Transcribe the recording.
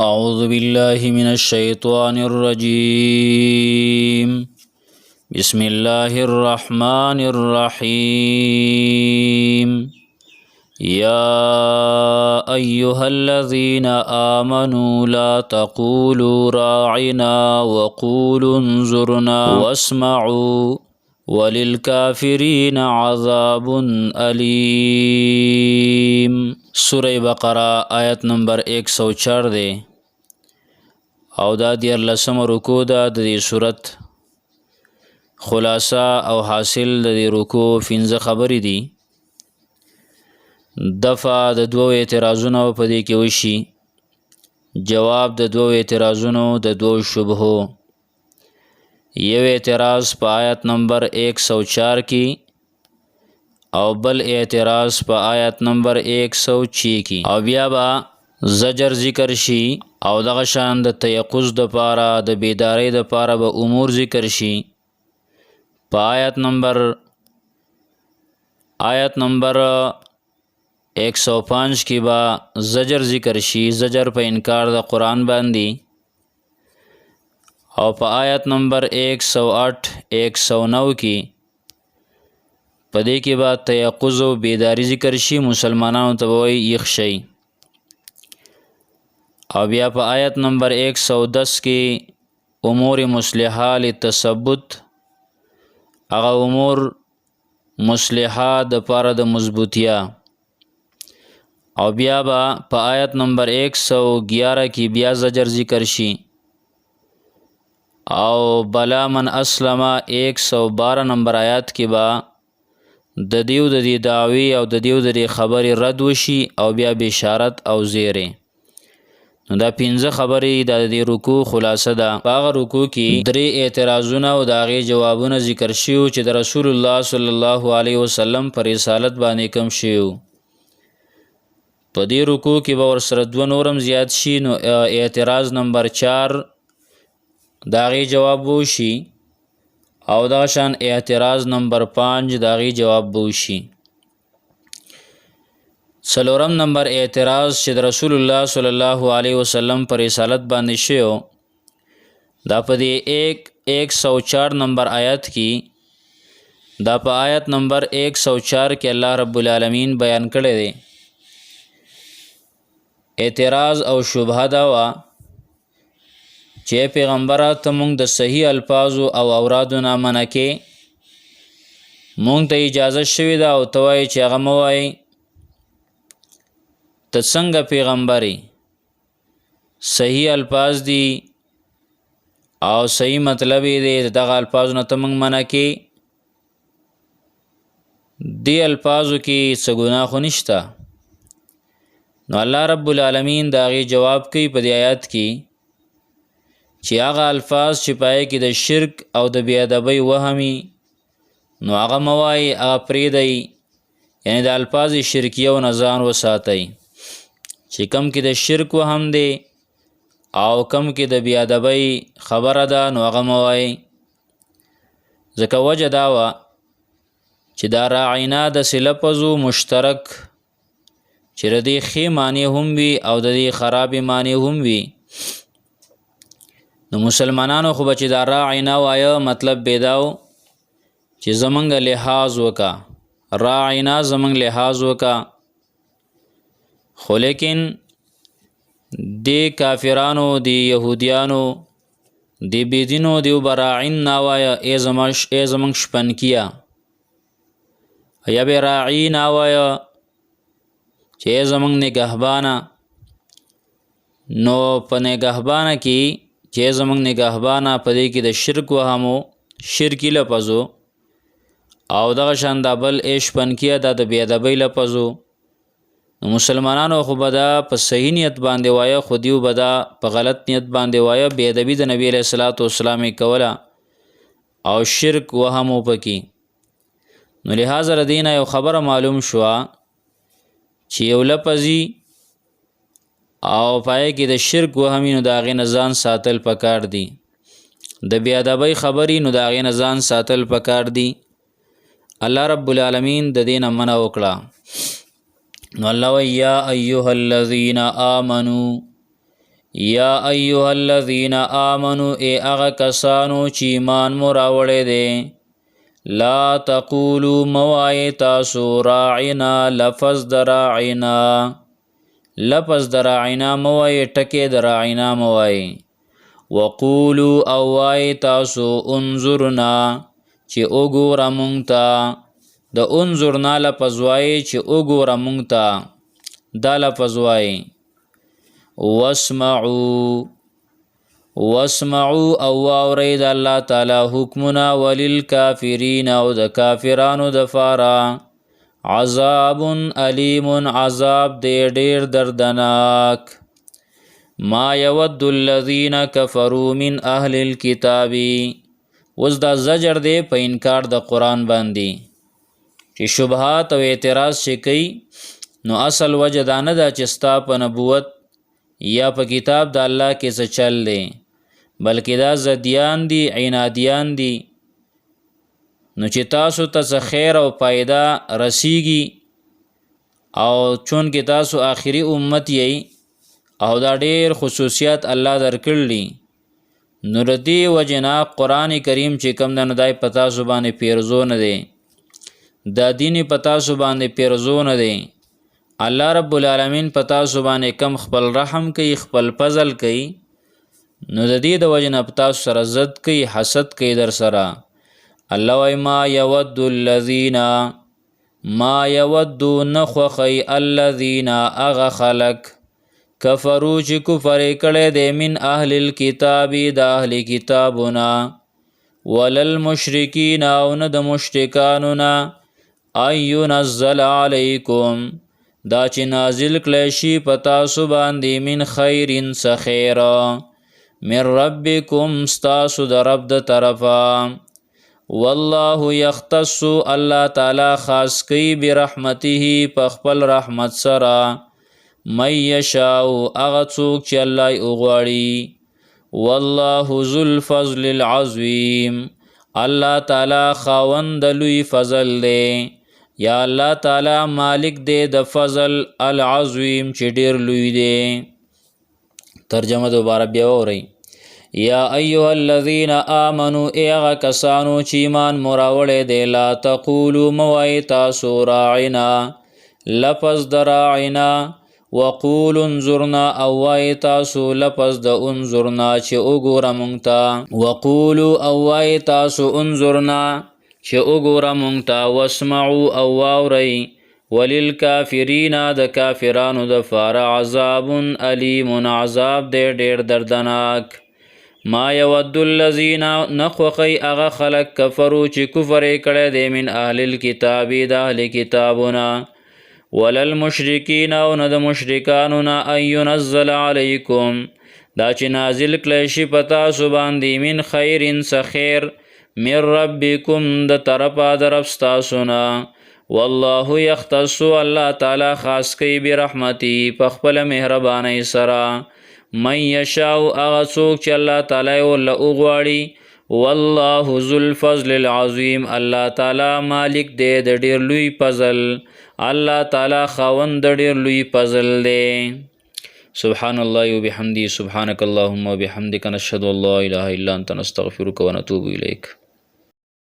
أعوذ بالله من الشيطان الرجيم. بسم الله الرحمن الرحيم. يا أيها الذين آمنوا لا تقولوا راعنا وقولوا انظرنا واسمعوا وللكافرين عذاب أليم. سورہ بقرہ آیت نمبر 104 دے او دا 14 رکو دا دې صورت خلاصہ او حاصل د دې رکو 15 خبرې دي. دفع د دوو اعتراضونو په دې کې وشي، جواب د دوو اعتراضونو د دوو شبهو. یو اعتراض په آیت نمبر 104 کې او بل اعتراض په آیت نمبر 106 کې، او بیا به زجر ذکر شي او دغه شان د تیقظ د پاره د بیداری د پاره به امور ذکر شي. په آیت نمبر 105 کې به زجر ذکر شي، زجر په انکار د قرآن باندې، او په آیت نمبر 108 109 کې په دې کې به تیقظ او بیداری ذکر شي، مسلمانانو ته به وایي یخ شئ. او بیا په آیت نمبر 110 کې امور مصلحه لتثبت، هغه امور مصلحه د پاره د مضبوطیا. او بیا به په آیت نمبر 111 کې بیا زجر ذکر شي، او بلا من اسلم 112 نمبر آیات کې به د دیو د دې دعوی او د دیو د دې خبرې رد وشي، او بیا بشارت او زیری. نو دا 15 خبرې د دې رکوع خلاصه ده. په هغه رکوع کې 3 اعتراضونه او د هغې جوابونه ذکر شوي چې د رسول الله صلی الله علیه وسلم پر رسالت باندې کم شوي. په دې رکوع کې به ورسره 2 نورم زیات شي، نو اعتراض نمبر 4 د هغې جواب وشي، او دا شان اعتراض نمبر 5 د هغې جواب وشي. څلورم نمبر اعتراض چې د رسول الله صلی الله علیه وسلم پر رسالت باندې شوی، دا په دې 104 نمبر آیت کې، دا په آیت نمبر 104 کې الله رب العالمین بیان کړی دی. اعتراض او شبهه دا وه چې پیغمبره ته مونږ د صحیح الفاظو او اورادو نه منع کې، مونږ ته اجازه شوې ده او ته وایې چې هغه مه وایې. ته څنګه پیغمبرې؟ صحیح الفاظ دي او صحیح مطلب یې دی، دغه الفاظو نه ته مونږ منع کې. دې الفاظو کې څه ګناه خو نشته. نو الله رب العالمین د هغې جواب کوي په دې آیات کې چې هغه الفاظ چې پای کې د شرک او د بیادبۍ وهمي، نو هغه مه وایئ، هغه پرېږدئ. یعنې د الفاظ شرکیو نه ځان وساتئ. چې کم کې د شرک وهم دی او کم کې د بیادبۍ خبره ده، نو هغه مه وایئ. ځکه وجه دا وه چې دا راعینا داسې لفظ و مشترک چې د دې ښې معنی هم وي او د دې خرابې معنی هم وي. نو مسلمانانو خو به چې دا راعینا وایه، مطلب به دا و چې زمونږ لحاظ وکا، راعینا زمونږ لحاظ وکا. خو لیکن دی کافرانو، دی یهودیانو، دی بیدینو دیو به راعین ناوایه ای زمونږ شپنکیه، یا به راعی ناوایه چې ای زمونږ نگهبانه. نو په نگهبانه کې چې زمونږ نگهبانه، په دې کې د شرک وهمو، شرکی لفظو، او دغه شان دا بل شپنکیه، دا د بیادبۍ لفظو. نو مسلمانانو خو به دا په صحیح نیت باندې وایه، خو دیو به دا په غلط نیت باندې وایه. بیادبي د نبی علیه الصلاۃ والسلام یې کوله او شرک وهمو پکې. نو لحاظه د دې نه یو خبره معلوم شوه چې یو لفظي او پای کې د شرک وهمي، نو د هغې نه ځان ساتل پکار دي. د بیادبۍ خبرې، نو د هغې نه ځان ساتل پکار دي. الله رب العالمین د دې نه منع وکړه. نو الله وی یا ایها الذین آمنو، یا ایها الذین آمنو ای اغا کسانو چی ایمان مو راوړی دی لا تقولوا موای تاسو راعنا لفظ د راعنا لفظ د راعنا موای ټکی د راعنا موای وقولوا او وای تاسو انظرنا چې وګوره مونږ ته د انظرنا لفظ وای چې وګوره مونږ ته دا لفظ وای واسمعوا او واورئ د الله تعالی حکمونه وللکافرین او د کافرانو دپاره عذاب علیم عذاب دی ډیر دردناک ما یود الذین کفروا من اهل الکتاب اوس دا زجر دی په انکار د قرآن باندې چې شبهات او اعتراض چې کوي نو اصل وجه دا نه ده چې ستا په نبوت یا په کتاب د الله کې څه چل دی بلکې دا زدیان دي عنادیان دي نو چې تاسو ته څه خیر او فایده رسیږي او چون کې تاسو آخري امت یې او دا ډیر خصوصیات الله درکړي نو د دې وجې نه قرآن کریم چې کوم دی نو دای په تاسو باندې پیرزو نه دی دا دین په تاسو باندې پیرزو نه دی الله رب العالمین په تاسو باندې کم خپل رحم کوي خپل فضل کوي نو د دې د وجې نه په تاسو سره ضد کوي حسد کوي در سره الله وایي ما یود الذین ما یود نخوخی الذین اغه خلق کفرو چې کفر کړی دی من اهل الکتاب د اهل کتابونه وللمشرکین او نه د مشرکانو نه ان ینزل علیکم دا چې نازل کړی شي په تاسو باندې من خیرن څه خیر من ربکم ستاسو د رب د طرفه والله یختص الله تعالی خاص کوي برحمته په خپل رحمت سره من یشاء هغه څوک چې الله یې وغواړي والله ذو الفضل العظیم الله تعالی خاوند لوی فضل دی یا الله تعالی مالک دی د فضل العظیم چې ډیر لوی دی ترجمه دوباره بیا وورئ یا ایها الذین آمنوا ای هغه کسانو چې ایمان مو راوړی دی لا تقولوا موایې تاسو راعنا لفظ د راعنا وقولوا انظرنا او وایې تاسو لفظ د انظرنا چې وګوره مونږ ته وقولوا او وایې تاسو انظرنا چې وګوره مونږ ته واسمعوا او واورئ وللکافرین د کافرانو دپاره عذاب علیم عذاب دی ډیر دردناک ما یود الذین نخوخی هغه خلق کفرو چې کفر یې کړی دی من اهل الکتاب د اهل کتابونه وللمشرکین او نه د مشرکانو نه ان ینزل علیکم دا چې نازل کړی شي په تاسو باندې من خیرن څه خیر من ربکم د طرفه د رب ستاسو نه والله یختص الله تعالی خاص کوي برحمتی په خپله مهربانۍ سره من یشاء هغه څوک چې الله تعالی یې ورله وغواړي والله ذو الفضل العظیم الله تعالی مالک دی د ډیر لوی فضل الله تعالی خاوند د ډیر لوی فضل دی سبحان الله وبحمده سبحانك اللهم وبحمدك نشهد ان لا اله الا انت نستغفرك ونتوب اليك